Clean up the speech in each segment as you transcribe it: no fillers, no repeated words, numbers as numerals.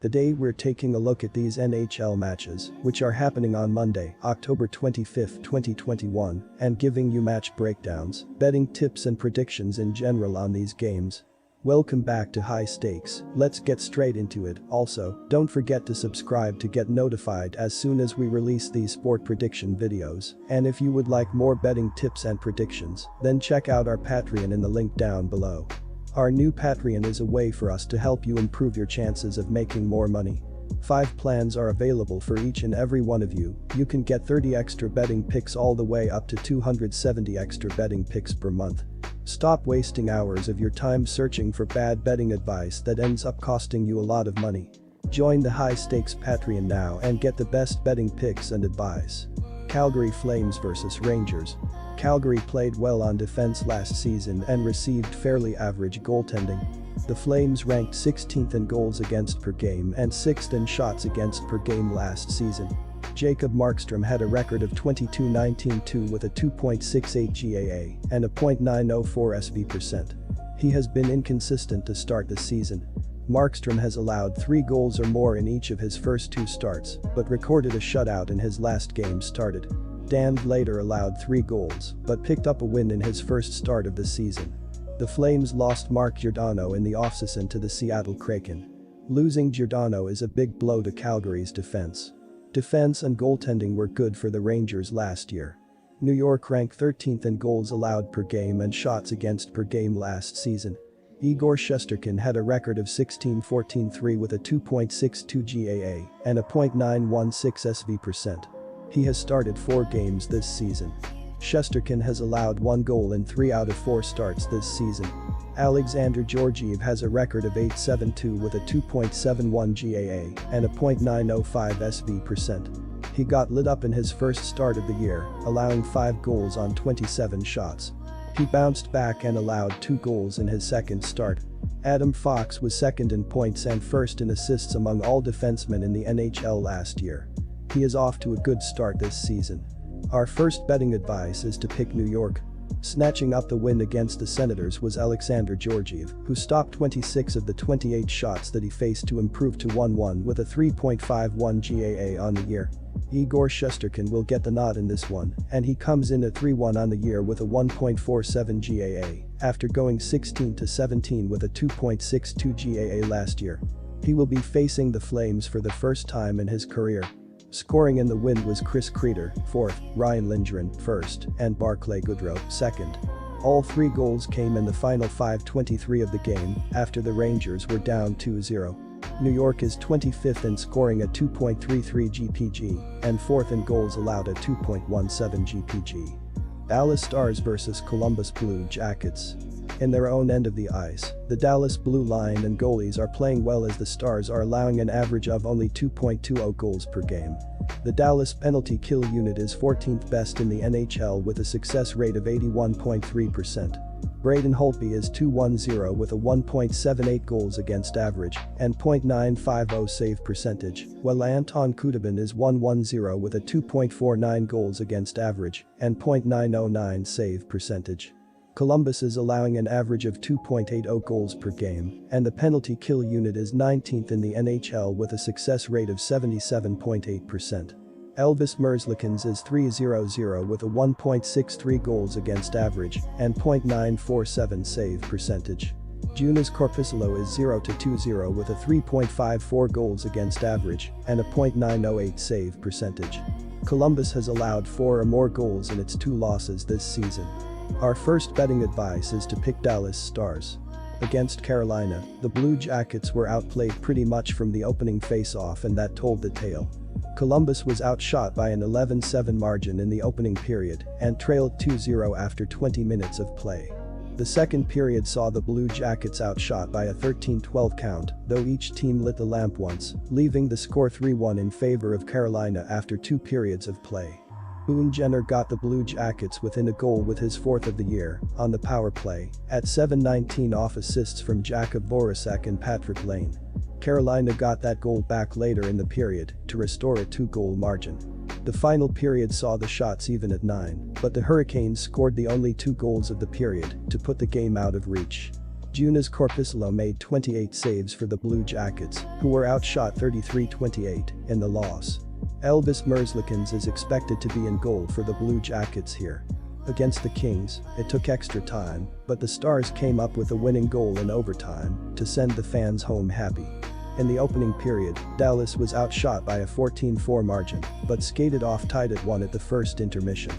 Today we're taking a look at these NHL matches, which are happening on Monday, October 25, 2021, and giving you match breakdowns, betting tips and predictions in general on these games. Welcome back to High Stakes, let's get straight into it. Also, don't forget to subscribe to get notified as soon as we release these sport prediction videos, and if you would like more betting tips and predictions, then check out our Patreon in the link down below. Our new Patreon is a way for us to help you improve your chances of making more money. 5 plans are available for each and every one of you. You can get 30 extra betting picks all the way up to 270 extra betting picks per month. Stop wasting hours of your time searching for bad betting advice that ends up costing you a lot of money. Join the High Stakes Patreon now and get the best betting picks and advice. Calgary Flames vs Rangers. Calgary played well on defense last season and received fairly average goaltending. The Flames ranked 16th in goals against per game and 6th in shots against per game last season. Jacob Markstrom had a record of 22-19-2 with a 2.68 GAA and a .904 SV%. He has been inconsistent to start the season. Markstrom has allowed 3 goals or more in each of his first 2 starts, but recorded a shutout in his last game started. Dan later allowed 3 goals, but picked up a win in his first start of the season. The Flames lost Mark Giordano in the offseason to the Seattle Kraken. Losing Giordano is a big blow to Calgary's defense. Defense and goaltending were good for the Rangers last year. New York ranked 13th in goals allowed per game and shots against per game last season. Igor Shesterkin had a record of 16-14-3 with a 2.62 GAA and a .916 SV%. He has started 4 games this season. Shesterkin has allowed 1 goal in 3 out of 4 starts this season. Alexander Georgiev has a record of 8.72 with a 2.71 GAA and a .905 SV%. He got lit up in his first start of the year, allowing 5 goals on 27 shots. He bounced back and allowed 2 goals in his second start. Adam Fox was second in points and first in assists among all defensemen in the NHL last year. He is off to a good start this season. Our first betting advice is to pick New York. Snatching up the win against the Senators was Alexander Georgiev, who stopped 26 of the 28 shots that he faced to improve to 1-1 with a 3.51 GAA on the year. Igor Shesterkin will get the nod in this one, and he comes in at 3-1 on the year with a 1.47 GAA, after going 16-17 with a 2.62 GAA last year. He will be facing the Flames for the first time in his career. Scoring in the win was Chris Kreider, 4th, Ryan Lindgren, 1st, and Barclay Goodrow, 2nd. All 3 goals came in the final 5:23 of the game, after the Rangers were down 2-0. New York is 25th in scoring at 2.33 GPG, and 4th in goals allowed at 2.17 GPG. Dallas Stars vs Columbus Blue Jackets. In their own end of the ice, the Dallas Blue Line and goalies are playing well as the Stars are allowing an average of only 2.20 goals per game. The Dallas penalty kill unit is 14th best in the NHL with a success rate of 81.3%. Braden Holtby is 2-1-0 with a 1.78 goals against average and .950 save percentage, while Anton Khudobin is 1-1-0 with a 2.49 goals against average and .909 save percentage. Columbus is allowing an average of 2.80 goals per game, and the penalty kill unit is 19th in the NHL with a success rate of 77.8%. Elvis Merzlikins is 3-0-0 with a 1.63 goals against average and .947 save percentage. Joonas Korpisalo is 0-2-0 with a 3.54 goals against average and a .908 save percentage. Columbus has allowed 4 or more goals in its 2 losses this season. Our first betting advice is to pick Dallas Stars. Against Carolina, the Blue Jackets were outplayed pretty much from the opening face-off, and that told the tale. Columbus was outshot by an 11-7 margin in the opening period and trailed 2-0 after 20 minutes of play. The second period saw the Blue Jackets outshot by a 13-12 count, though each team lit the lamp once, leaving the score 3-1 in favor of Carolina after 2 periods of play. Boone Jenner got the Blue Jackets within a goal with his 4th of the year on the power play at 7:19 off assists from Jakub Voracek and Patrick Lane. Carolina got that goal back later in the period to restore a 2-goal margin. The final period saw the shots even at 9, but the Hurricanes scored the only 2 goals of the period to put the game out of reach. Joonas Korpisalo made 28 saves for the Blue Jackets, who were outshot 33-28 in the loss. Elvis Merzlikins is expected to be in goal for the Blue Jackets here. Against the Kings, it took extra time, but the Stars came up with a winning goal in overtime to send the fans home happy. In the opening period, Dallas was outshot by a 14-4 margin, but skated off tied at 1 at the first intermission.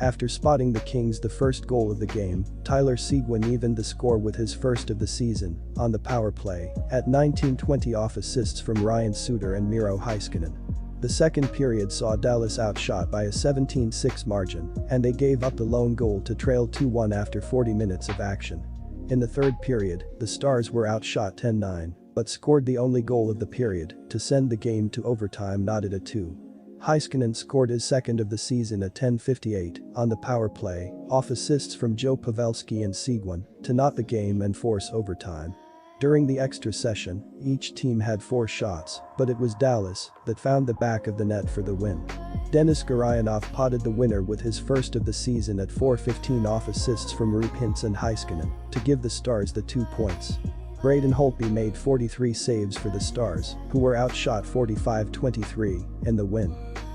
After spotting the Kings the first goal of the game, Tyler Seguin evened the score with his first of the season on the power play at 19:20 off assists from Ryan Suter and Miro Heiskanen. The second period saw Dallas outshot by a 17-6 margin, and they gave up the lone goal to trail 2-1 after 40 minutes of action. In the third period, the Stars were outshot 10-9, but scored the only goal of the period to send the game to overtime knotted at 2. Heiskanen scored his second of the season at 10:58 on the power play, off assists from Joe Pavelski and Seguin to knot the game and force overtime. During the extra session, each team had 4 shots, but it was Dallas that found the back of the net for the win. Denis Garayanov potted the winner with his first of the season at 4:15 off assists from Rupe Hintz and Heiskanen to give the Stars the 2 points. Braden Holtby made 43 saves for the Stars, who were outshot 45-23 in the win.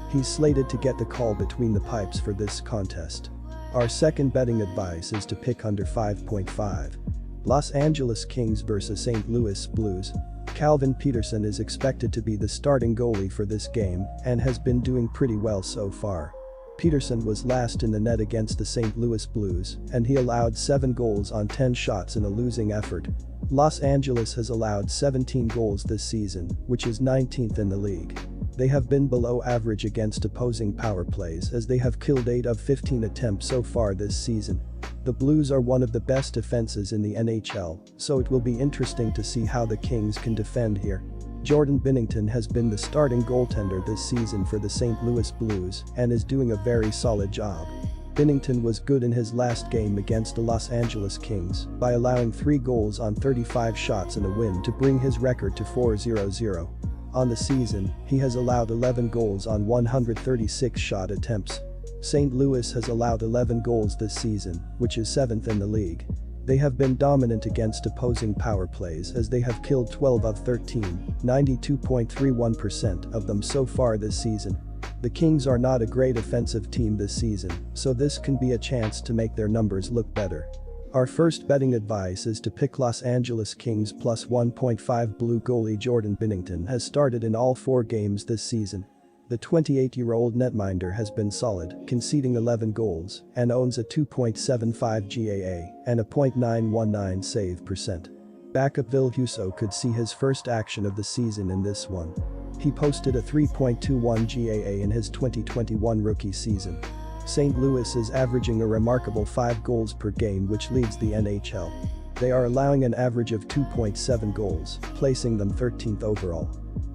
He's slated to get the call between the pipes for this contest. Our second betting advice is to pick under 5.5. Los Angeles Kings vs St. Louis Blues. Calvin Peterson is expected to be the starting goalie for this game and has been doing pretty well so far. Peterson was last in the net against the St. Louis Blues, and he allowed 7 goals on 10 shots in a losing effort. Los Angeles has allowed 17 goals this season, which is 19th in the league. They have been below average against opposing power plays as they have killed 8 of 15 attempts so far this season. The Blues are one of the best defenses in the NHL, so it will be interesting to see how the Kings can defend here. Jordan Binnington has been the starting goaltender this season for the St. Louis Blues and is doing a very solid job. Binnington was good in his last game against the Los Angeles Kings by allowing 3 goals on 35 shots in a win to bring his record to 4-0-0. On the season, he has allowed 11 goals on 136 shot attempts. St. Louis has allowed 11 goals this season, which is 7th in the league. They have been dominant against opposing power plays as they have killed 12 of 13, 92.31% of them so far this season. The Kings are not a great offensive team this season, so this can be a chance to make their numbers look better. Our first betting advice is to pick Los Angeles Kings plus 1.5. Blue goalie Jordan Binnington has started in all 4 games this season. The 28-year-old netminder has been solid, conceding 11 goals, and owns a 2.75 GAA and a .919 save percent. Backup Ville Husso could see his first action of the season in this one. He posted a 3.21 GAA in his 2021 rookie season. St. Louis is averaging a remarkable 5 goals per game, which leads the NHL. They are allowing an average of 2.7 goals, placing them 13th overall.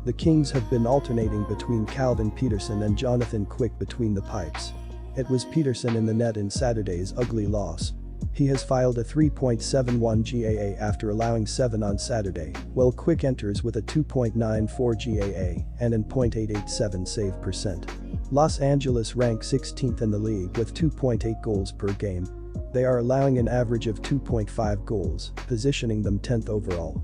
The Kings have been alternating between Calvin Peterson and Jonathan Quick between the pipes. It was Peterson in the net in Saturday's ugly loss. He has filed a 3.71 GAA after allowing 7 on Saturday, while Quick enters with a 2.94 GAA and an .887 save percent. Los Angeles ranks 16th in the league with 2.8 goals per game. They are allowing an average of 2.5 goals, positioning them 10th overall.